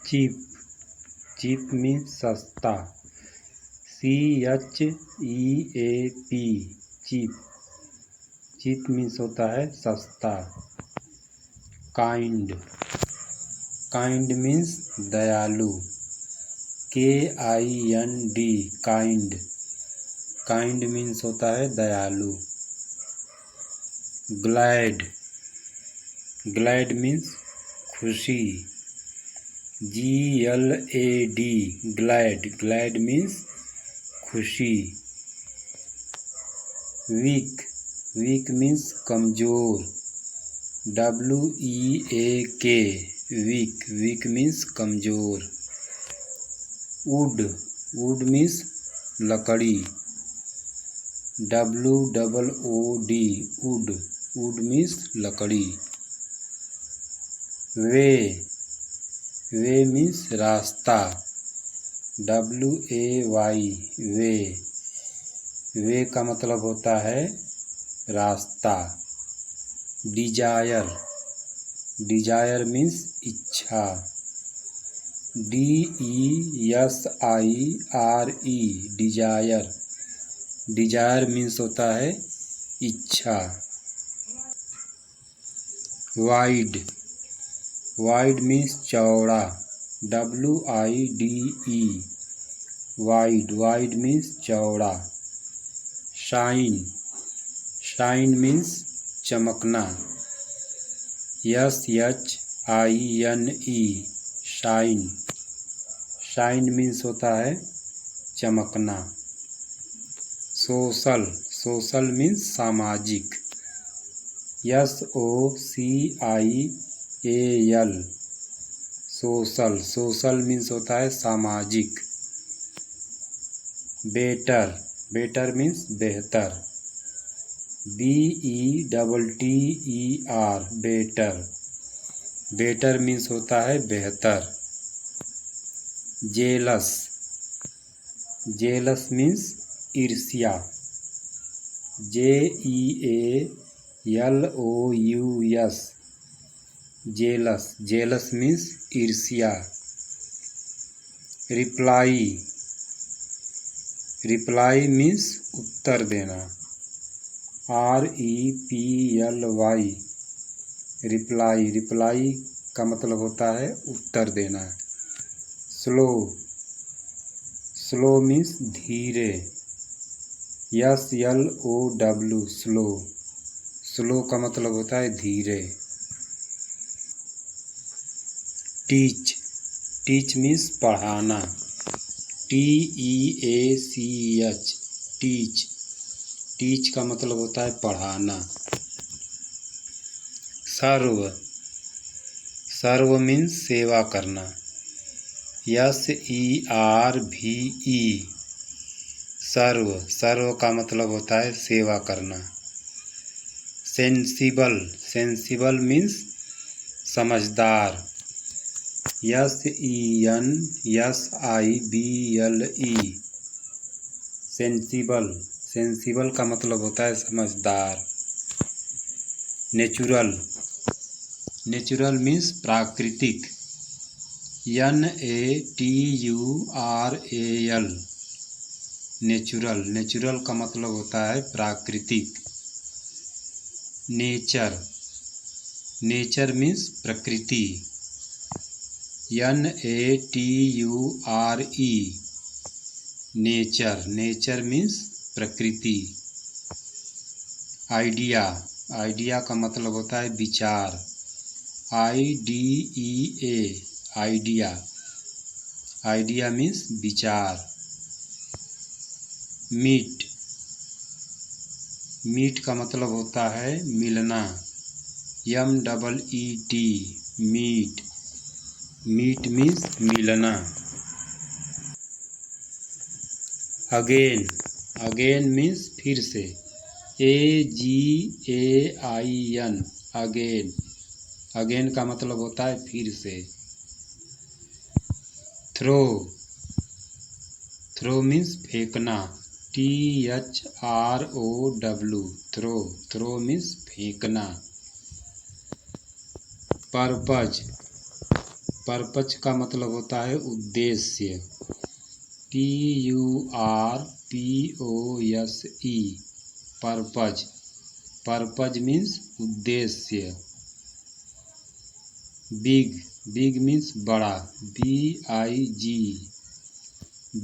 Cheap, cheap means सस्ता। CHEAP, cheap, cheap means होता है सस्ता। काइंड, काइंड मीन्स दयालु। KIND, काइंड, काइंड मीन्स होता है दयालु। ग्लैड, ग्लैड मीन्स खुशी। GLAD, ग्लैड, ग्लैड मीन्स खुशी। वीक, वीक मीन्स कमज़ोर। WEAK, वीक, वीक मीन्स कमज़ोर। वुड, वुड मीन्स लकड़ी। WOOD, वुड, वुड मीन्स लकड़ी। वे, वे मीन्स रास्ता। WAY, वे, वे का मतलब होता है रास्ता। डिजायर, डिजायर मीन्स इच्छा। DESIRE, डिजायर, डिजायर मीन्स होता है इच्छा। वाइड, वाइड मीन्स चौड़ा। WIDE, वाइड, वाइड मीन्स चौड़ा। शाइन, शाइन मीन्स चमकना। SHINE, शाइन, शाइन मीन्स होता है चमकना। सोशल, सोशल मीन्स सामाजिक। SOCIAL, सोशल, सोशल मीन्स होता है सामाजिक। बेटर, बेटर मीन्स बेहतर। BETTER, बेटर, बेटर मीन्स होता है बेहतर। जेलस, जेलस मीन्स ईर्ष्या। JEALOUS, जेलस, जेलस मीन्स ईर्ष्या। रिप्लाई, रिप्लाई मीन्स उत्तर देना। REPLY, रिप्लाई, रिप्लाई का मतलब होता है उत्तर देना। स्लो, स्लो मीन्स धीरे। SLOW, स्लो, स्लो का मतलब होता है धीरे। टीच, टीच मीन्स पढ़ाना। TEACH, टीच, टीच का मतलब होता है पढ़ाना। सर्व, सर्व मीन्स सेवा करना। SERVE, सर्व, सर्व का मतलब होता है सेवा करना। सेंसिबल, सेंसिबल मीन्स समझदार। SENSIBLE, सेंसिबल, सेंसिबल का मतलब होता है समझदार। नेचुरल, नेचुरल मीन्स प्राकृतिक। NATURAL, नेचुरल, नेचुरल का मतलब होता है प्राकृतिक। नेचर, नेचर मीन्स प्रकृति। NATURE, नेचर, नेचर मीन्स प्रकृति। आइडिया, आइडिया का मतलब होता है विचार। IDEA, आइडिया, आइडिया मीन्स विचार। मीट, मीट का मतलब होता है मिलना। MEET, मीट, मीट मीन्स मिलना। अगेन, अगेन मीन्स फिर से। AGAIN, अगेन, अगेन का मतलब होता है फिर से। थ्रो, थ्रो मीन्स फेंकना। THROW, थ्रो, थ्रो मीन्स फेंकना। पर्पज, परपज का मतलब होता है उद्देश्य। PURPOSE purpose. परपज मीन्स उद्देश्य। बिग। बिग मीन्स बड़ा। BIG।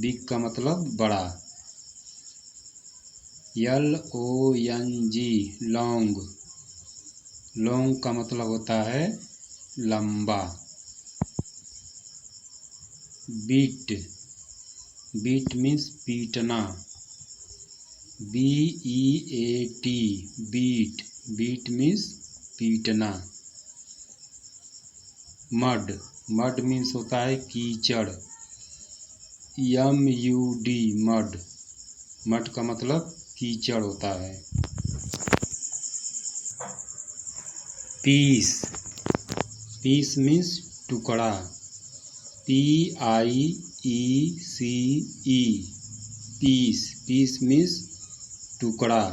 बिग का मतलब बड़ा। LONG long. लॉन्ग का मतलब होता है लंबा। बीट। बीट मीन्स पीटना। BEAT beat. बीट मीन्स पीटना। मड। मड मीन्स होता है कीचड़। MUD mud. मड का मतलब कीचड़ होता है। पीस। पीस मीन्स टुकड़ा। PIECE piece. पीस मीन्स टुकड़ा।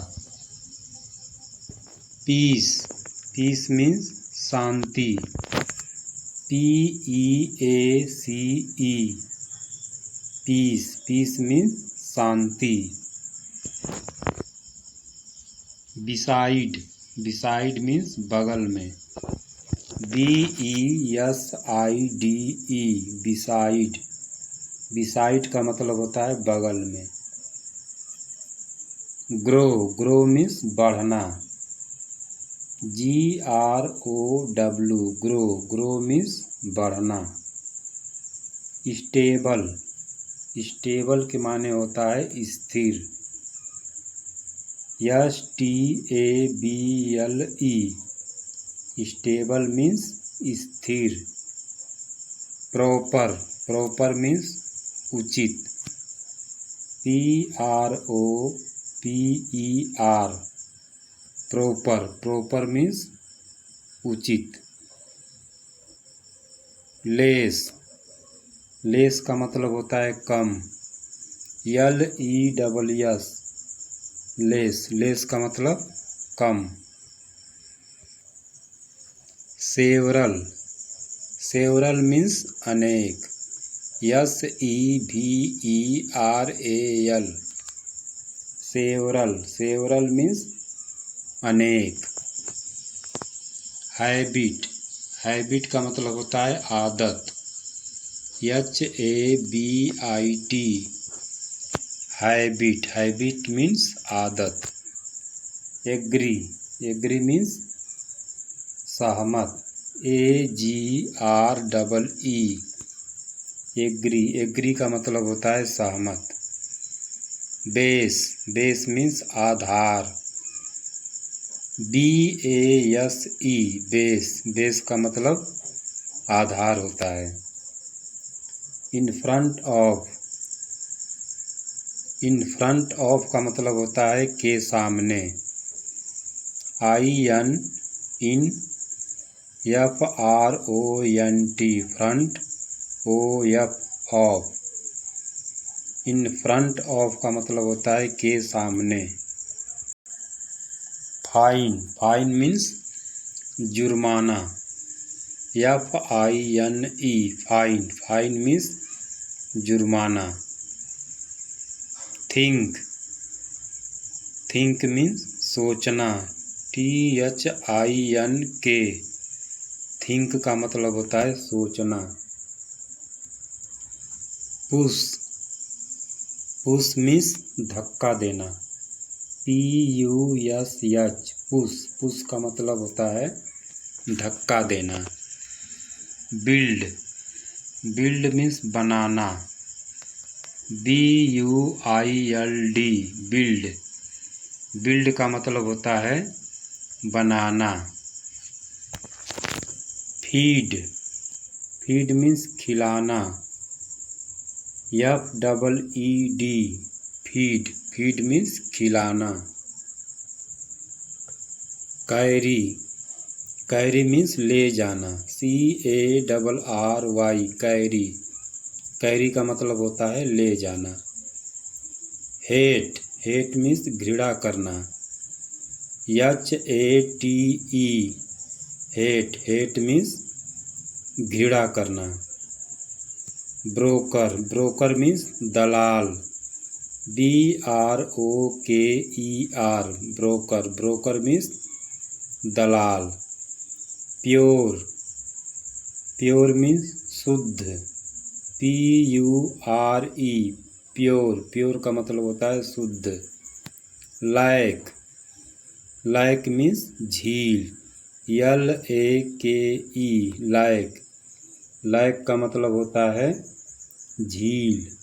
पीस। पीस मीन्स शांति। PEACE peace. पीस मीन्स शांति। बिसाइड। बिसाइड मीन्स बगल में। BESIDE beside. बिसाइड का मतलब होता है बगल में। ग्रो। ग्रो मीन्स बढ़ना। GROW grow. ग्रो मीन्स बढ़ना। स्टेबल। स्टेबल के माने होता है स्थिर। STABLE स्टेबल मीन्स स्थिर। प्रॉपर। प्रॉपर मीन्स उचित। PROPER proper. प्रॉपर मीन्स उचित। लेस। लेस का मतलब होता है कम। LESS less. लेस का मतलब कम। सेवरल। सेवरल मीन्स अनेक। SEVERAL several. सेवरल मीन्स अनेक। हैबिट। हैबिट का मतलब होता है आदत। HABIT habit. हैबिट मीन्स आदत। एग्री। एग्री मीन्स सहमत। AGREE agree. एग्री का मतलब होता है सहमत। बेस। बेस मीन्स आधार। BASE base. बेस का मतलब आधार होता है। In front of. In front of का मतलब होता है के सामने। IN in. FRONT front. OF of. In front of का मतलब होता है के सामने। फाइन। फाइन मीन्स जुर्माना। FINE fine. फाइन मीन्स जुर्माना। थिंक। थिंक मीन्स सोचना। THINK थिंक का मतलब होता है सोचना। पुश। पुश मीन्स धक्का देना। PUSH push. पुश का मतलब होता है धक्का देना। बिल्ड। बिल्ड मीन्स बनाना। BUILD build. बिल्ड का मतलब होता है बनाना। फीड। फीड मीन्स खिलाना। FEED feed. फीड मीन्स खिलाना। कैरी। कैरी मीन्स ले जाना। CARRY carry. कैरी का मतलब होता है ले जाना। हेट। हेट मीन्स घृणा करना। HATE hate. हेट मीन्स घृणा करना। ब्रोकर, ब्रोकर मीन्स दलाल। BROKER, ब्रोकर, ब्रोकर मीन्स दलाल। प्योर, प्योर मीन्स शुद्ध। PURE, प्योर, प्योर का मतलब होता है शुद्ध। लायक, लायक मीन्स झील। LAKE, लायक, लायक का मतलब होता है झील।